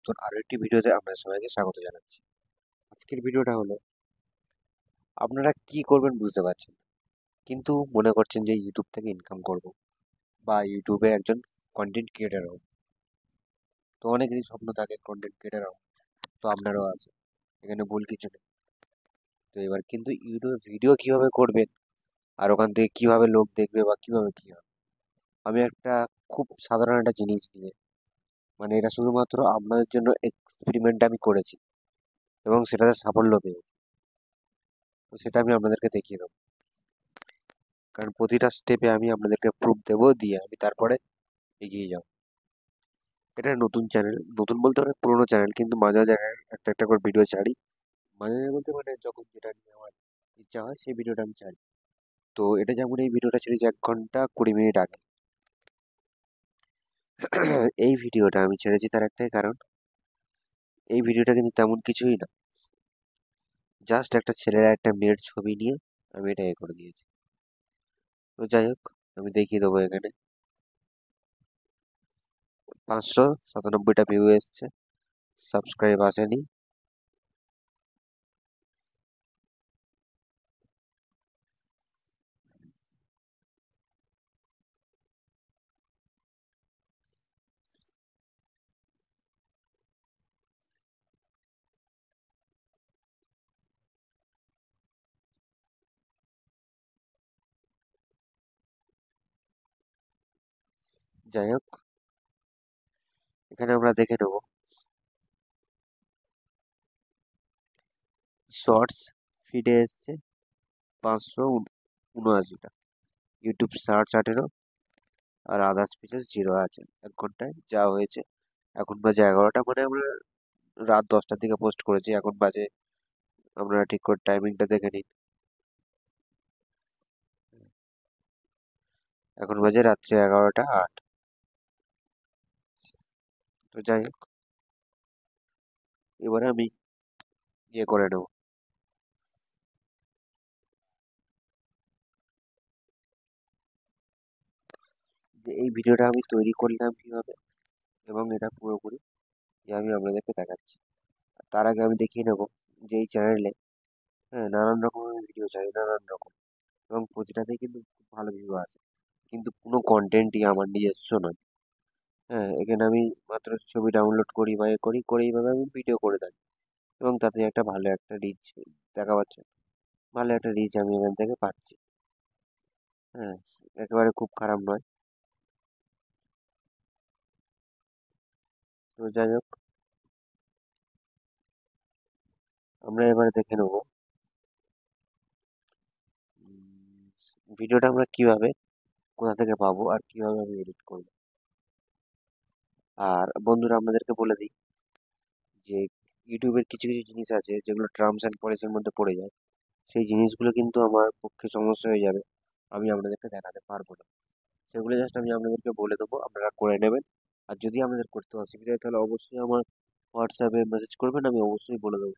নতুন আরো একটি ভিডিওতে আপনাদের সবাইকে স্বাগত জানাচ্ছি। আজকের ভিডিওটা হলো আপনারা কি করবেন বুঝতে পারছেন না, কিন্তু মনে করছেন যে ইউটিউব থেকে ইনকাম করব বা ইউটিউবে একজন কন্টেন্ট ক্রিয়েটার হব। তো অনেকেরই স্বপ্ন থাকে কন্টেন্ট ক্রিয়েটার হব, তো আপনারও আছে, এখানে ভুল কিছু নেই। তো এবার কিন্তু ইউটিউবে ভিডিও কিভাবে করবেন আর ওখান থেকে কিভাবে লোক দেখবে বা কিভাবে কি হবে, আমি একটা খুব সাধারণ একটা জিনিস নিয়ে, মানে এটা শুধুমাত্র আপনাদের জন্য এক্সপেরিমেন্ট আমি করেছি এবং সেটাতে সাফল্য পেয়েছি। তো সেটা আমি আপনাদেরকে দেখিয়ে দেবো, কারণ প্রতিটা স্টেপে আমি আপনাদেরকে প্রুফ দেবো, দিয়ে আমি তারপরে এগিয়ে যাব। এটা নতুন চ্যানেল, নতুন বলতে অনেক পুরোনো চ্যানেল, কিন্তু মাঝে মাঝে একটা একটা করে ভিডিও ছাড়ি। মাঝে মাঝে বলতে মানে যখন যেটা নিয়ে আমার ইচ্ছা হয় সেই ভিডিওটা আমি ছাড়ি। তো এটা যেমন এই ভিডিওটা ছেড়েছি 1 ঘন্টা 20 মিনিট আগে। এই ভিডিওটা আমি ছেড়েছি তার একটাই কারণ, এই ভিডিওটা কিন্তু তেমন কিছুই না, জাস্ট একটা ছেলের আর একটা মেয়ের ছবি নিয়ে আমি এটা করে দিয়েছি। তো যাই হোক, আমি দেখিয়ে দেবো এখানে 597টা ভিউ এসছে, সাবস্ক্রাইব আসেনি। যাই হোক, এখানে আমরা দেখে নেবো শর্টস ফিডে এসছে 579টা, ইউটিউব সার্চ 18, আর আদার্স ফিচার্স 0 আছে। 1 ঘন্টায় যা হয়েছে, এখন বাজে 11টা, মানে আমরা রাত 10টার দিকে পোস্ট করেছি, এখন বাজে, আপনারা ঠিক করে টাইমিংটা দেখে নিন, এখন বাজে রাত্রি 11টা 8। তো যাই হোক, এবারে আমি করে নেব যে এই ভিডিওটা আমি তৈরি করলাম কিভাবে, এবং এটা পুরোপুরি আমি আপনাদেরকে দেখাচ্ছি। তার আগে আমি দেখিয়ে নেব যে এই চ্যানেলে, হ্যাঁ, নানান রকমের ভিডিও চাই, নানান রকম, এবং প্রতিটাতেই কিন্তু খুব ভালো ভিউ আছে, কিন্তু কোনো কন্টেন্টই আমার নিজস্ব নয়। হ্যাঁ, এখানে আমি মাত্র ছবি ডাউনলোড করি বা করি করে এইভাবে আমি ভিডিও করে থাকি, এবং তাতে একটা ভালো একটা রিচ দেখা পাচ্ছে, ভালো একটা রিচ আমি এখান থেকে পাচ্ছি। হ্যাঁ, একেবারে খুব খারাপ নয়। তো যাই হোক, আমরা এবারে দেখে নেবো ভিডিওটা আমরা কিভাবে, কোথা থেকে পাবো আর কিভাবে আমি এডিট করবো। আর বন্ধুরা, আমাদেরকে বলে দিই যে ইউটিউবের কিছু কিছু জিনিস আছে যেগুলো টার্মস অ্যান্ড পলিসির মধ্যে পড়ে যায়, সেই জিনিসগুলো কিন্তু আমার পক্ষে সমস্যা হয়ে যাবে, আমি আপনাদেরকে দেখাতে পারবো না। সেগুলো জাস্ট আমি আপনাদেরকে বলে দেবো, আপনারা করে নেবেন। আর যদি আপনাদের করতে অসুবিধা হয় তাহলে অবশ্যই আমার হোয়াটসঅ্যাপে মেসেজ করবেন, আমি অবশ্যই বলে দেবো।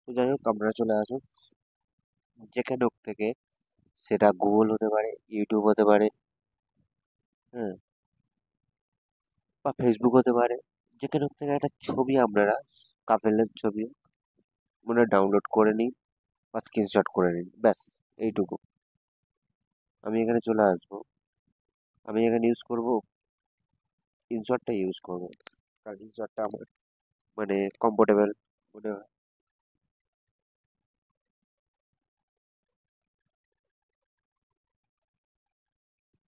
তো যাই হোক, আপনারা চলে আসুন যেখানে হোক থেকে, সেটা গুগল হতে পারে, ইউটিউব হতে পারে, হ্যাঁ, বা ফেসবুক হতে পারে, যেখানে হোক থেকে একটা ছবি আপনারা, কাপেলের ছবি মানে ডাউনলোড করে নিন বা স্ক্রিনশট করে নিন, ব্যাস এইটুকু। আমি এখানে চলে আসবো, আমি এখানে ইউজ করব, স্ক্রিনশটটা ইউজ করবো, কারণ স্ক্রিনশটটা আমার মানে কমফোর্টেবল মনে হয়।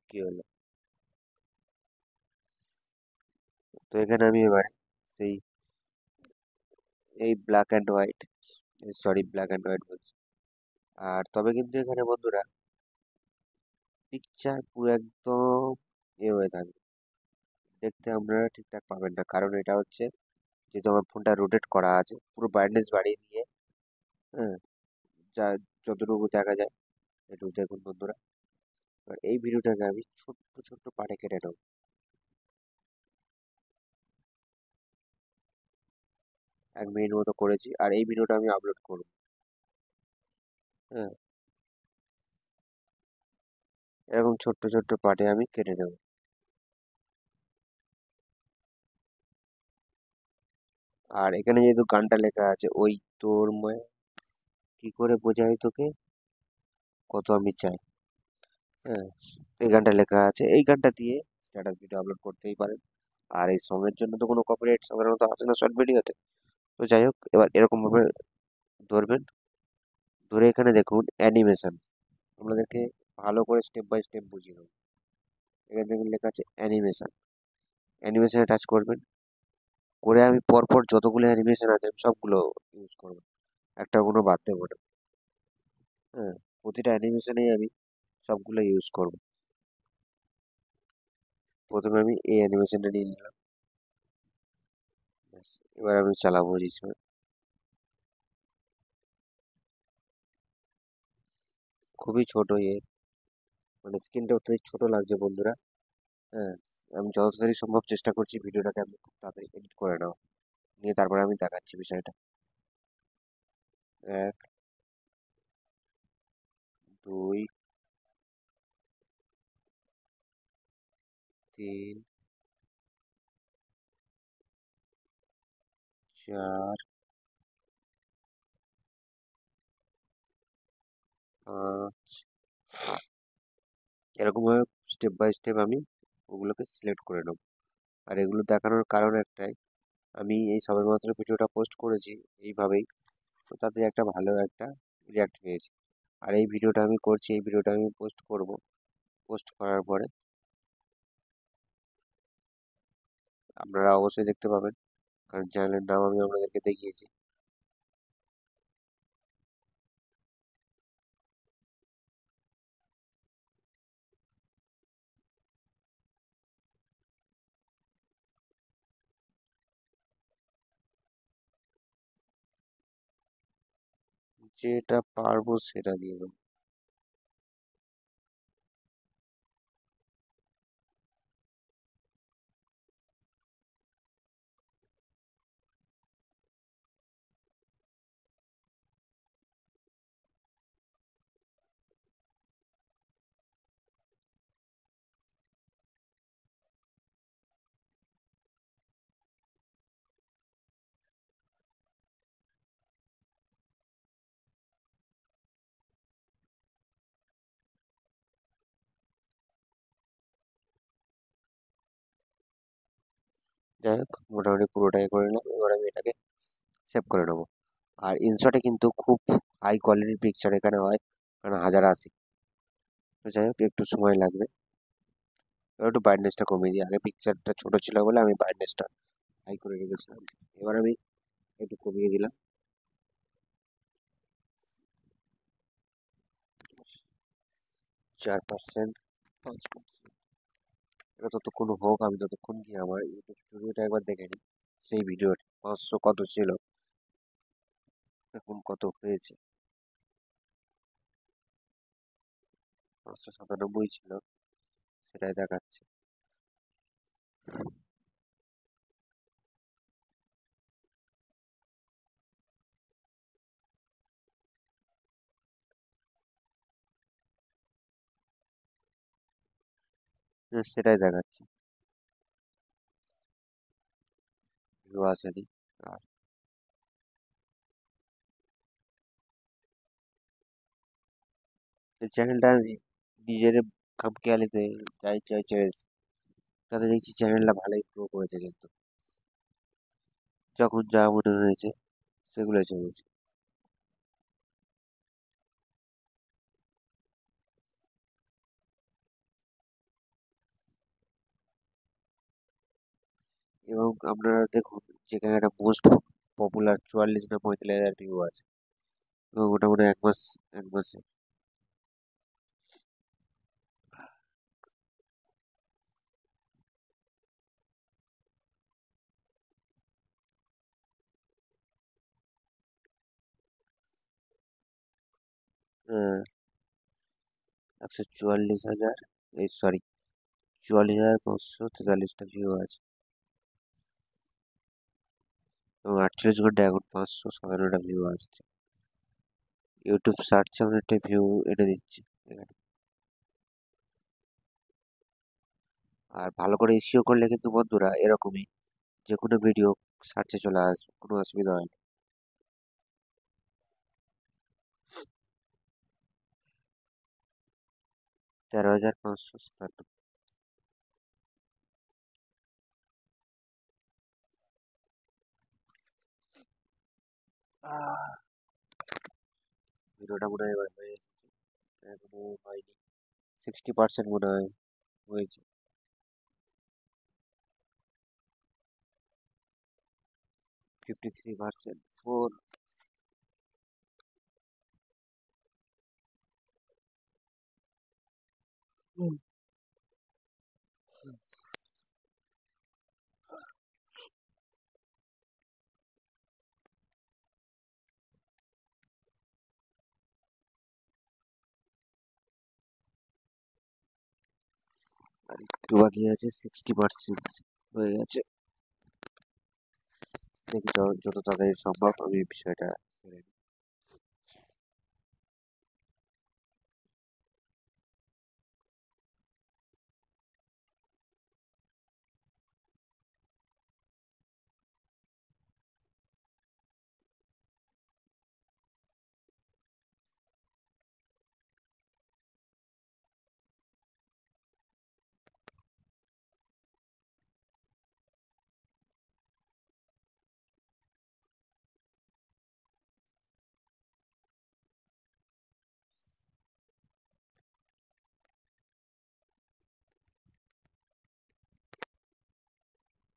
কি হলো, তো এখানে আমি এবারে সেই এই black and white, sorry black and white বলছি, আর তবে কিন্তু এখানে বন্ধুরা পিকচার পুরো একদম হয়ে থাকবে, দেখতে আপনারা ঠিকঠাক পাবেন না, কারণ এটা হচ্ছে যেহেতু আমার ফোনটা রোটেট করা আছে, পুরো ব্রাইটনেস বাড়িয়ে দিয়ে, হ্যাঁ, যা যতটুকু দেখা যায় একটু দেখুন বন্ধুরা। এবার এই ভিডিওটাকে আমি ছোট্ট ছোট্ট পার্টে কেটে নেবো, 1 মিনিট মতো করেছি, আর এই ভিডিওটা আমি আপলোড করবো। হ্যাঁ, এরকম ছোট্ট ছোট্ট পার্টে আমি কেটে নেবো। আর এখানে যেহেতু গানটা লেখা আছে, ওই তোর কি করে বোঝাই তোকে, কত আমি চাই, হ্যাঁ, এই গানটা লেখা আছে। এই গানটা দিয়ে স্ট্যাটাস ভিডিও আপলোড করতেই পারেন। আর এই সঙ্গের জন্য তো কোনো কপিরাইট সাধারণত আসে না শর্ট ভিডিওতে। তো যাই হোক, এবার এরকম ভাবে ধরবেন, ধরে এখানে দেখুন অ্যানিমেশন, আপনাদেরকে ভালো করে স্টেপ বাই স্টেপ বুঝিয়ে দেবো। এখানে দেখুন লেখা আছে অ্যানিমেশন, অ্যানিমেশনে টাচ করবেন, করে আমি পরপর যতগুলো অ্যানিমেশন আছে আমি সবগুলো ইউজ করবো, একটা কোনো বাদ দেবো না। হ্যাঁ, প্রতিটা অ্যানিমেশনেই আমি সবগুলো ইউজ করব। প্রথমে আমি এই অ্যানিমেশনটা নিয়ে নিলাম, ব্যাস, এবার আমি চালাবো জিনিসটা। খুবই ছোট মানে স্ক্রিনটা অত্যধিক ছোট লাগছে বন্ধুরা। হ্যাঁ, আমি যত তাড়াতাড়ি সম্ভব চেষ্টা করছি ভিডিওটাকে আমি খুব তাড়াতাড়ি এডিট করে নাও, নিয়ে তারপরে আমি দেখাচ্ছি বিষয়টা। 1, 2, 3, 4, 5, এরকমভাবে স্টেপ বাই স্টেপ আমি ওগুলোকে সিলেক্ট করে নেব। আর এগুলো দেখানোর কারণ একটাই, আমি এই সবেমাত্র ভিডিওটা পোস্ট করেছি এইভাবেই, তো তাতে একটা ভালো একটা রিয়াক্ট পেয়েছি। আর এই ভিডিওটা আমি করছি, এই ভিডিওটা আমি পোস্ট করব, পোস্ট করার পরে আপনারা অবশ্যই দেখতে পাবেন, কারণ চ্যানেলের নাম আমি আপনাদেরকে দেখিয়েছি। যেটা পারবো সেটা দিয়ে দেবো। যাই হোক, মোটামুটি পুরোটাই করে নিলাম, এবার আমি এটাকে সেভ করে নেবো। আর ইনশটে কিন্তু খুব হাই কোয়ালিটির পিকচার এখানে হয়, কারণ 1080। তো যাই হোক, একটু সময় লাগবে। এবার একটু ব্রাইটনেসটা কমিয়ে দিই, আগে পিকচারটা ছোট ছিল বলে আমি ব্রাইটনেসটা হাই করে রেখেছিলাম, এবার আমি একটু কমিয়ে দিলাম। 4%, 5%, এটা ততক্ষণ হোক, আমি ততক্ষণ কি আমার ইউটিউব স্টুডিওটা একবার দেখে নিই। সেই ভিডিওটা 500 কত ছিল, এখন কত হয়েছে। 597 ছিল, সেটাই দেখাচ্ছে। সেটাই দেখাচ্ছে, ভিউ আসেনি। আর এই চ্যানেলটা আমি নিজের খামখেয়ালিতে চাই চাই ছেড়েছি, তাতে দেখছি চ্যানেলটা ভালোই গ্রো করেছে, কিন্তু যখন যা মনে হয়েছে সেগুলো ছেড়েছি। এবং আপনারা দেখুন, যেখানে একটা মোস্ট পপুলার 44 না 45 হাজার ভিউ আছে, এবং মোটামুটি 1 মাস, 1 মাসে। আহ, 144 হাজার, এই সরি, 44,543টা ভিউ আছে, এবং 48 ঘন্টা এখন 557টা ভিউ আসছে। ইউটিউব সার্চে অনেকটা ভিউ এনে দিচ্ছে এখানে। আর ভালো করে এসইও করলে কিন্তু বন্ধুরা এরকমই যে কোনো ভিডিও সার্চে চলে আসবে, কোনো অসুবিধা হয় না। 13,557। ভিডিওটা মনে হয় এবার হয়ে এসেছে, এখনো হয়নি, 60% মনে হয় হয়েছে। 53%, 4। আর একটু বাকি আছে, 60% হয়ে গেছে। দেখি যত তাড়াতাড়ি সম্ভব আমি এই বিষয়টা সেরে নিই।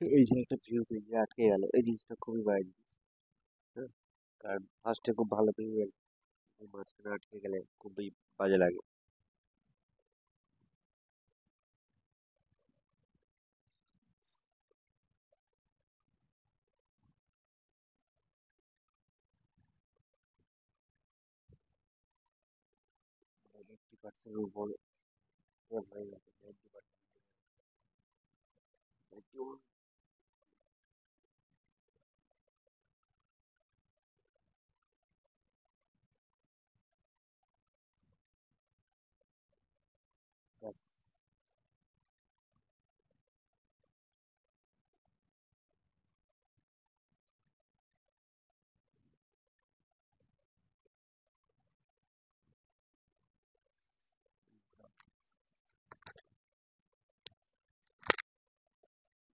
এই যে একটা ভিউজ দিয়ে আটকে গেল, এই জিনিসটা খুবই বাজে জিনিস। হ্যাঁ, কারণ ফার্স্টে খুব ভালো ভিউ এল, মাঝখানে আটকে গেলে খুবই বাজে লাগে। মানে 80% উপর হয়ে গেছে, 90%।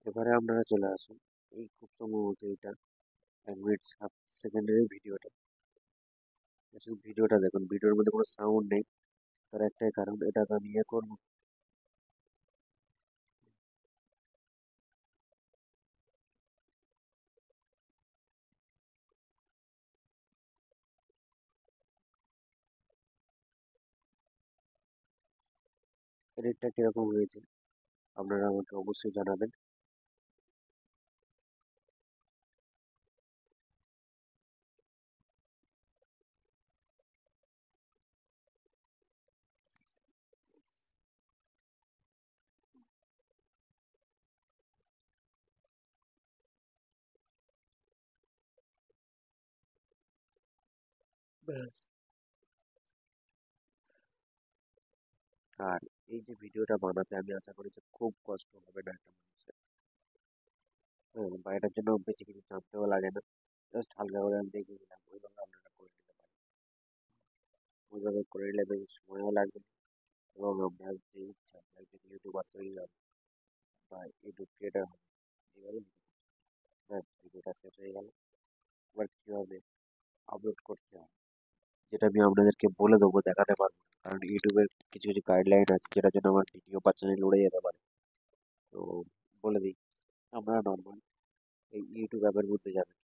এবারে আপনারা চলে আসুন, এই খুব সম্ভবত এটা 1 মিনিট 7 সেকেন্ডের ভিডিওটা। শুধু ভিডিওটা দেখুন, ভিডিওর মধ্যে কোনো সাউন্ড নেই। তার একটাই কারণ, এটাকে আমি ইয়ে করবো, এডিটটা কিরকম হয়েছে আপনারা আমাকে অবশ্যই জানাবেন। ব্যাস। আর এই যে ভিডিওটা বানাতে আমি আশা করি যে খুব কষ্ট হবে না একটা মানুষের। হ্যাঁ, বা এটার জন্য বেশি কিছু জানতেও লাগে না, জাস্ট হালকা করে আমি দেখিয়ে দিলাম, ওইভাবে আপনারা করে নিতে পারেন। ওইভাবে করে নিলে বেশি সময়ও লাগবে না, এবং আপনার যে ইচ্ছা একজন ইউটিউবার তৈরি হবে বা ইউটিউব ক্রিয়েটার হবে, এইভাবে নিতে পারেন। ব্যাস, ভিডিওটা শেষ হয়ে গেল। এবার কীভাবে আপলোড করতে হয় যেটা আমি আপনাদেরকে বলে দেবো, দেখাতে পারবো না। কারণ ইউটিউবের কিছু কিছু গাইডলাইন আছে যেটার জন্য আমার ভিডিও বা চ্যানেল উড়ে যেতে পারে। তো বলে দিই, আমরা নর্মাল এই ইউটিউব অ্যাপের মধ্যে যাবেন।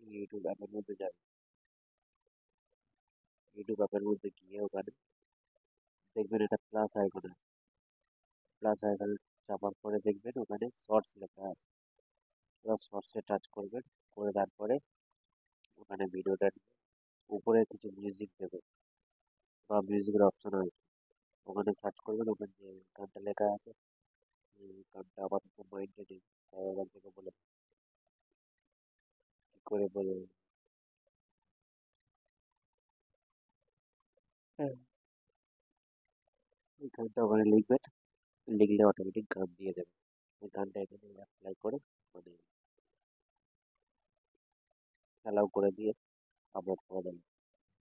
ইউটিউব অ্যাপের মধ্যে যাবেন, ইউটিউব অ্যাপের মধ্যে গিয়ে ওখানে দেখবেন একটা প্লাস আইকন আছে। প্লাস আইকন চাপার পরে দেখবেন ওখানে শর্টস লেখা আছে। এবার শর্টসে টাচ করবেন, করে তারপরে ওখানে ভিডিওটার উপরে কিছু মিউজিক দেবে বা মিউজিকের অপশন আছে, ওখানে সার্চ করবেন, ওখানে যে গানটা লেখা আছে, গানটা আপাতত মাইন্ডে নেই, তাই ওখান থেকে বলে কি করে বলে। হ্যাঁ, এই গানটা ওখানে লিখবেন, লিখলে অটোমেটিক গান দিয়ে দেবে। ওই গানটা এখানে অ্যাপ্লাই করে মানে অ্যালাউ করে দিয়ে আপলোড করে দেন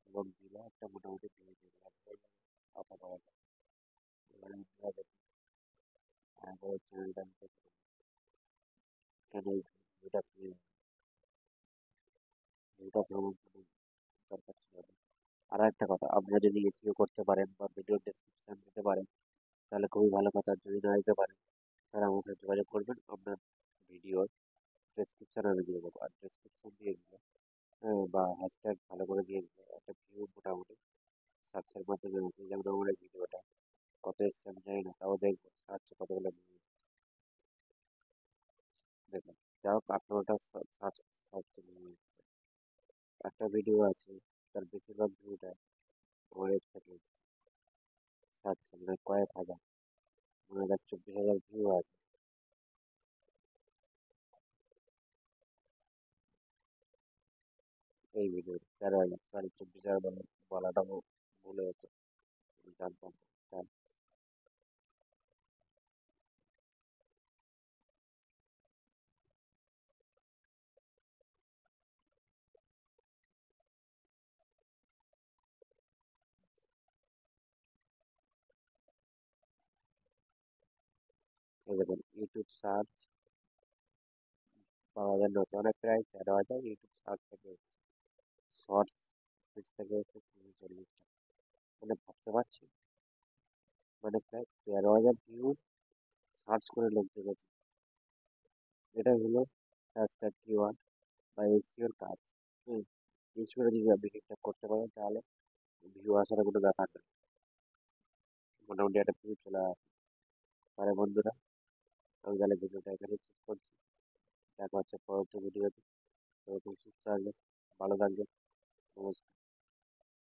এবং দিলে একটা মোটামুটি ভিউ আপলোড করা যায়। এবারে আপনারা দেখুন আমাদের চ্যানেলটা কেন এই ভিডিওটা ভিডিওটা ভ্রমণ দরকার ছিল না। আর একটা কথা, আপনারা যদি এসইও করতে পারেন বা ভিডিও ডেসক্রিপশন দিতে পারেন তাহলে খুবই ভালো কথা। যদি না দিতে পারেন তাহলে আমার সাথে যোগাযোগ করবেন, আপনার ভিডিওর ডেসক্রিপশন আমি দিয়ে দেবো। আর ডেসক্রিপশন দিয়ে দিলে বা হ্যাশট্যাগ ভালো করে দিয়ে দিলে একটা ভিউ মোটামুটি সার্চের মাধ্যমে উঠে, যেমন আমার এই ভিডিওটা কত এসছে আমি জানি না, তাও দেখবো সার্চে কতগুলো ভিউ দেখুন। যা হোক 8-9টা সার্চ সার্চ একটা ভিডিও আছে তার বেশিরভাগ ভিউটা আমার এর থেকে সার্চ মানে কয়েক হাজার, 24,000 ভিউ আছে এই ভিডিও। 13,000, সরি 24,000 বলাটা ভুল হয়েছে, আমি জানতাম না। তাই এই দেখুন ইউটিউব সার্চ পাওয়া যায় নতুন, অনেক প্রায় 13,000 ইউটিউব সার্চ থেকে শর্টস ফিড থেকে হচ্ছে 40টা, মানে ভাবতে পারছি মানে প্রায় 13,000 ভিউ সার্চ করে লোক দেখেছে। এটাই হলো হ্যাশট্যাগ কিওয়ার্ড বা এসইওর কাজ। হুম, এসইও যদি আপনি ঠিকঠাক করতে পারেন তাহলে ভিউ আসার কোনো ব্যাপার না, মোটামুটি একটা ভিউ চলে আসে। তাহলে বন্ধুরা আমি তাহলে ভিডিওটা এখানে শেষ করছি। দেখা হচ্ছে পরবর্তী ভিডিওতে। ততক্ষণ সুস্থ থাকবেন, ভালো থাকবেন, নমস্কার।